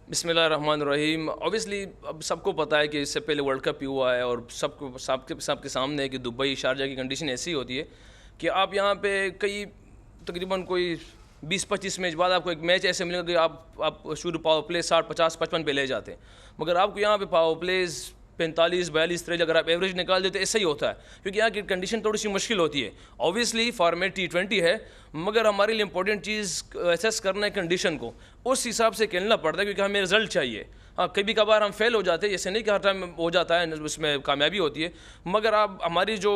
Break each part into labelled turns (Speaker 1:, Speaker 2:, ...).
Speaker 1: बिस्मिल्लाहिर्रहमानिर्रहीम। ऑब्वियसली अब सबको पता है कि इससे पहले वर्ल्ड कप ही हुआ है और सबके सामने है कि दुबई शारजा की कंडीशन ऐसी होती है कि आप यहाँ पे कई तकरीबन कोई 20-25 मैच बाद आपको एक मैच ऐसे मिलेगा कि आप शुरू पावर प्ले 60-50-55 पे ले जाते हैं, मगर आपको यहाँ पे पावर प्लेज 45-42-43 अगर आप एवरेज निकाल देते ऐसा ही होता है, क्योंकि यहाँ की कंडीशन थोड़ी सी मुश्किल होती है। ऑब्वियसली फॉर्मेट T20 है, मगर हमारे लिए इंपॉर्टेंट चीज़ एसेस करना है कंडीशन को, उस हिसाब से खेलना पड़ता है, क्योंकि हमें रिजल्ट चाहिए। हाँ, कभी कभार हम फेल हो जाते हैं, ऐसे नहीं कि हर टाइम हो जाता है उसमें कामयाबी होती है, मगर आप हमारी जो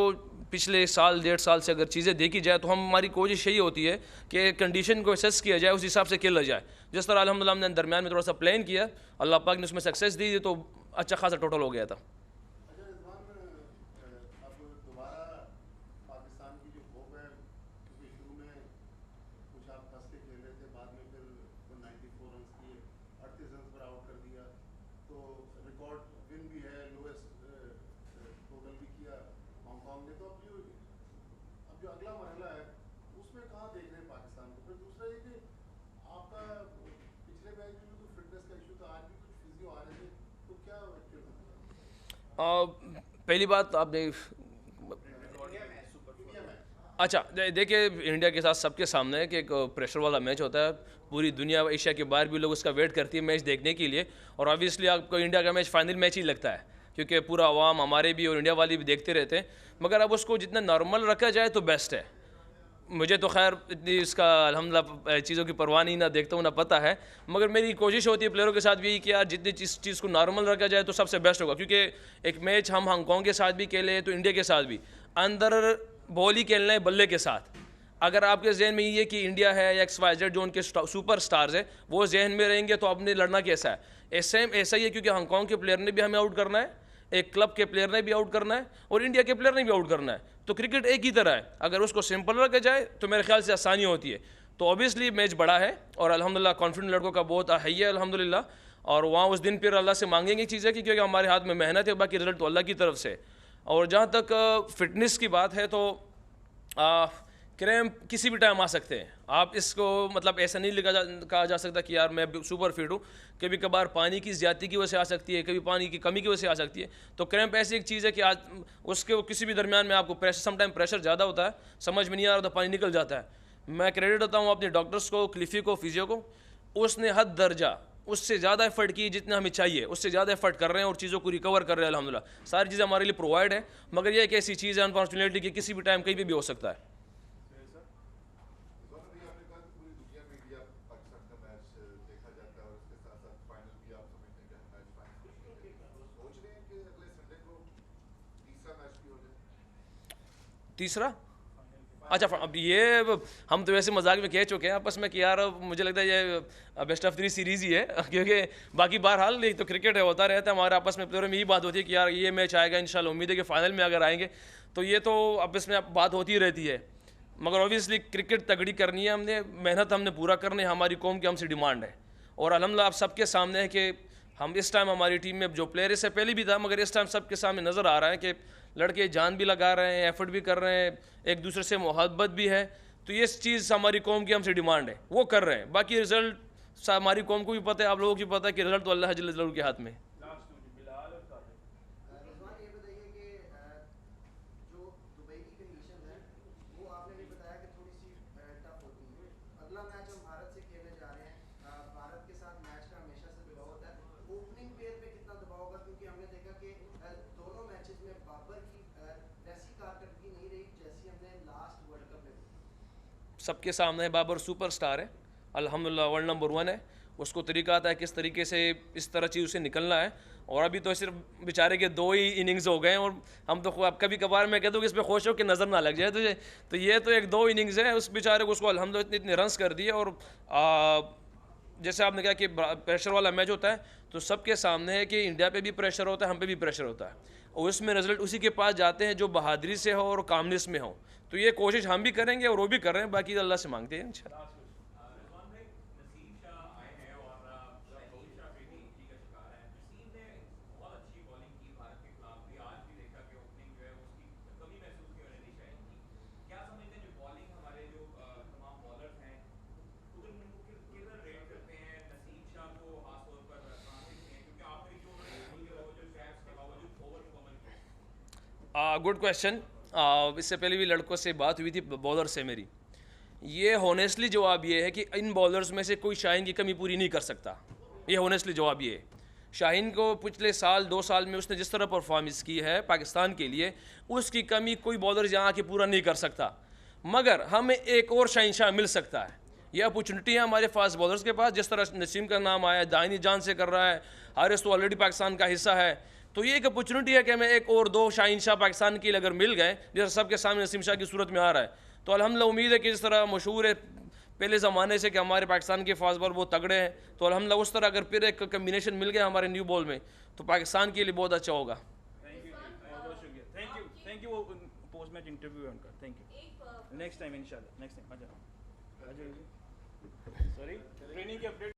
Speaker 1: पिछले साल 1.5 साल से अगर चीज़ें देखी जाए तो हमारी कोशिश यही होती है कि कंडीशन को एसेस किया जाए, उस हिसाब से खेला जाए। जिस तरह अल्हम्दुलिल्लाह हमने दरमियान में थोड़ा सा प्लान किया, अल्लाह पाक ने उसमें सक्सेस दी, तो अच्छा खासा टोटल हो गया था।
Speaker 2: अच्छा रिजवान, अब दोबारा पाकिस्तान की जो होप है, क्योंकि शुरू में कुछ आप कस के खेल रहे थे, बाद में फिर 94 रन किए, 38 रन पर आउट कर दिया, तो रिकॉर्ड विन भी है, लोएस्ट टोटल भी किया हांगकांग ने। तो अब जो अगला मरहला है उसमें कहाँ देख रहे हैं पाकिस्तान को? फिर दूसरा ये कि आपका पिछले मैच में भी कुछ फिटनेस का इशू था, आज भी कुछ फिजियो आ रहे थे, तो क्या क्यों?
Speaker 1: पहली बात आपने अच्छा देखिए, इंडिया के साथ सबके सामने है कि एक प्रेशर वाला मैच होता है। पूरी दुनिया एशिया के बाहर भी लोग उसका वेट करती है मैच देखने के लिए, और ऑब्वियसली आपको इंडिया का मैच फाइनल मैच ही लगता है, क्योंकि पूरा अवाम हमारे भी और इंडिया वाले भी देखते रहते हैं। मगर अब उसको जितना नॉर्मल रखा जाए तो बेस्ट है। मुझे तो खैर इतनी इसका अल्हम्दुलिल्लाह चीज़ों की परवाह नहीं, ना देखता हूँ ना पता है, मगर मेरी कोशिश होती है प्लेयरों के साथ भी कि यार जितनी चीज़ को नॉर्मल रखा जाए तो सबसे बेस्ट होगा। क्योंकि एक मैच हम हांगकांग के साथ भी खेले तो इंडिया के साथ भी अंदर बॉल ही खेलना है बल्ले के साथ। अगर आपके जहन में ये है कि इंडिया है या XYZ जो उनके सुपर स्टार्स है वो जहन में रहेंगे तो आपने लड़ना कैसा है? ऐसा ही है, क्योंकि हांगकांग के प्लेयर ने भी हमें आउट करना है, एक क्लब के प्लेयर ने भी आउट करना है, और इंडिया के प्लेयर ने भी आउट करना है। तो क्रिकेट एक ही तरह है, अगर उसको सिंपल रखा जाए तो मेरे ख्याल से आसानी होती है। तो ऑब्वियसली मैच बड़ा है और अल्हम्दुलिल्लाह कॉन्फिडेंट लड़कों का बहुत है अल्हम्दुलिल्लाह। और वहाँ उस दिन फिर अल्लाह से मांगेंगे चीज़ें कि क्योंकि हमारे हाथ में मेहनत है, बाकी रिजल्ट तो अल्लाह की तरफ से। और जहाँ तक फिटनेस की बात है तो क्रैम्प किसी भी टाइम आ सकते हैं। आप इसको मतलब ऐसा नहीं कहा जा सकता कि यार मैं सुपर फिट हूँ। कभी कभार पानी की ज़्यादती की वजह से आ सकती है, कभी पानी की कमी की वजह से आ सकती है। तो क्रैम्प ऐसी एक चीज़ है कि आज उसके किसी भी दरमियान में आपको प्रेशर, समटाइम प्रेशर ज़्यादा होता है, समझ में नहीं आ रहा तो पानी निकल जाता है। मैं क्रेडिट देता हूँ अपने डॉक्टर्स को, क्लिफी को, फिजियो को। उसने हद दर्जा उससे ज़्यादा एफर्ट की जितना हमें चाहिए, उससे ज़्यादा एफर्ट कर रहे हैं और चीज़ों को रिकवर कर रहे हैं अल्हम्दुलिल्लाह। सारी चीज़ें हमारे लिए प्रोवाइड है, मगर ये एक ऐसी चीज़ है अनफॉर्चुनेटली कि किसी भी टाइम कहीं भी हो सकता है।
Speaker 2: रिजवान, अभी आपने कहा कि पूरी दुनिया में इंडिया पाकिस्तान का मैच देखा जाता है और उसके साथ साथ फाइनल भी आप समझते हैं कि हम मैच फाइनल सोच रहे हैं कि अगले संडे को तीसरा मैच भी हो जाए?
Speaker 1: तीसरा? अच्छा,
Speaker 2: फाइनल का।
Speaker 1: अब ये हम तो वैसे मजाक में कह चुके हैं आपस में कि यार मुझे लगता है ये बेस्ट ऑफ 3 सीरीज़ ही है क्योंकि बाकी बहरहाल नहीं तो क्रिकेट है, होता रहता है हमारे आपस में प्लेयरों में यही बात होती है कि यार ये मैच आएगा, इंशाल्लाह उम्मीद है कि फाइनल में अगर आएंगे तो ये तो आपस में बात होती रहती है। मगर ऑब्वियसली क्रिकेट तगड़ी करनी है, हमने मेहनत हमने पूरा करनी है, हमारी कौम की हमसे डिमांड है। और अल्हम्दुलिल्लाह आप सबके सामने है कि हम इस टाइम हमारी टीम में जो प्लेयर इससे पहले भी था, मगर इस टाइम सबके सामने नज़र आ रहा है कि लड़के जान भी लगा रहे हैं, एफर्ट भी कर रहे हैं, एक दूसरे से मोहब्बत भी है। तो ये चीज़ हमारी कौम की हमसे डिमांड है, वो कर रहे हैं। बाकी रिजल्ट हमारी कौम को भी पता है, आप लोगों को भी पता है कि रिजल्ट तो अल्लाह जल्ल जलालहू के हाथ में है।
Speaker 3: रिजवान, ये बताइए कि जो दुबई की कंडीशन है वो आपने भी बताया कि थोड़ी सी टफ होती है। अगला मैच हम भारत से खेलने जा रहे हैं, भारत के साथ मैच का हमेशा से दबाव होता है। ओपनिंग पेयर पे कितना दबाव होगा, क्योंकि हमने देखा कि दोनों मैचेस में बाबर की वैसी कारकर्दगी नहीं रही जैसी हमने लास्ट वर्ल्ड कप में देखी।
Speaker 1: सबके सामने बाबर सुपरस्टार है, अल्हम्दुलिल्लाह वर्ल्ड नंबर 1 है। उसको तरीका आता है किस तरीके से इस तरह चीज़ से निकलना है। और अभी तो सिर्फ बेचारे के 2 ही इनिंग्स हो गए हैं, और हम तो अब कभी कभार मैं कहता हूँ कि इस पर खुश हो कि नज़र ना लग जाए तुझे। तो ये तो एक 2 इनिंग्स है, उस बेचारे को उसको अल्हम्दुलिल्लाह इतने इतने रन्स कर दिए। और जैसे आपने कहा कि प्रेशर वाला मैच होता है, तो सबके सामने है कि इंडिया पे भी प्रेशर होता है, हम पे भी प्रेशर होता है, और उसमें रिजल्ट उसी के पास जाते हैं जो बहादुरी से हो और कामनेस में हो। तो ये कोशिश हम भी करेंगे और वो भी कर रहे हैं, बाकी अल्लाह से मांगते हैं इंशाल्लाह।
Speaker 4: रिजवान भाई, नसीम शाह आए हैं और शहीन शाह बेटी इंजरी का शिकार है। नसीम ने बहुत अच्छी बॉलिंग की भारत के खिलाफ भी, आज भी देखा कि ओपनिंग जो है उसकी कमी महसूस की उन्होंने शाहीन की। क्या समझते हैं जो बॉलिंग हमारे जो तमाम बॉलर्स हैं उनको किधर रेट करते हैं? नसीम शाह को खासतौर पर
Speaker 1: गुड क्वेश्चन। इससे पहले भी लड़कों से बात हुई थी, बॉलर से मेरी। ये होनेस्टली जवाब ये है कि इन बॉलर्स में से कोई शाहीन की कमी पूरी नहीं कर सकता। ये होनेस्टली जवाब ये है। शाहीन को पिछले साल 2 साल में उसने जिस तरह परफॉर्मेंस की है पाकिस्तान के लिए, उसकी कमी कोई बॉलर यहाँ आके पूरा नहीं कर सकता। मगर हमें एक और शाहीन शाह मिल सकता है। ये अपॉर्चुनिटी है हमारे फास्ट बॉलर्स के पास। जिस तरह नसीम का नाम आया, दाहिनी जान से कर रहा है, हारिस तो ऑलरेडी पाकिस्तान का हिस्सा है। तो ये एक अपॉर्चुनिटी है कि हमें एक और 2 शाहीन शाह पाकिस्तान के लिए अगर मिल गए, जैसे सबके सामने नसीम शाह की सूरत में आ रहा है, तो अल्हम्दुलिल्लाह उम्मीद है कि जिस तरह मशहूर है पहले ज़माने से कि हमारे पाकिस्तान के फास्ट बॉलर बहुत तगड़े हैं, तो अल्हम्दुलिल्लाह उस तरह अगर फिर एक कम्बिनेशन मिल गया हमारे न्यू बॉल में, तो पाकिस्तान के लिए बहुत अच्छा होगा।
Speaker 5: थैंक यू, बहुत शुक्रिया, थैंक यू। वो पोस्ट मैच इंटरव्यू है उनका। Thank you. नेक्स्ट टाइम इंशाल्लाह, नेक्स्ट टाइम आ जाओ। सॉरी, ट्रेनिंग की अपडेट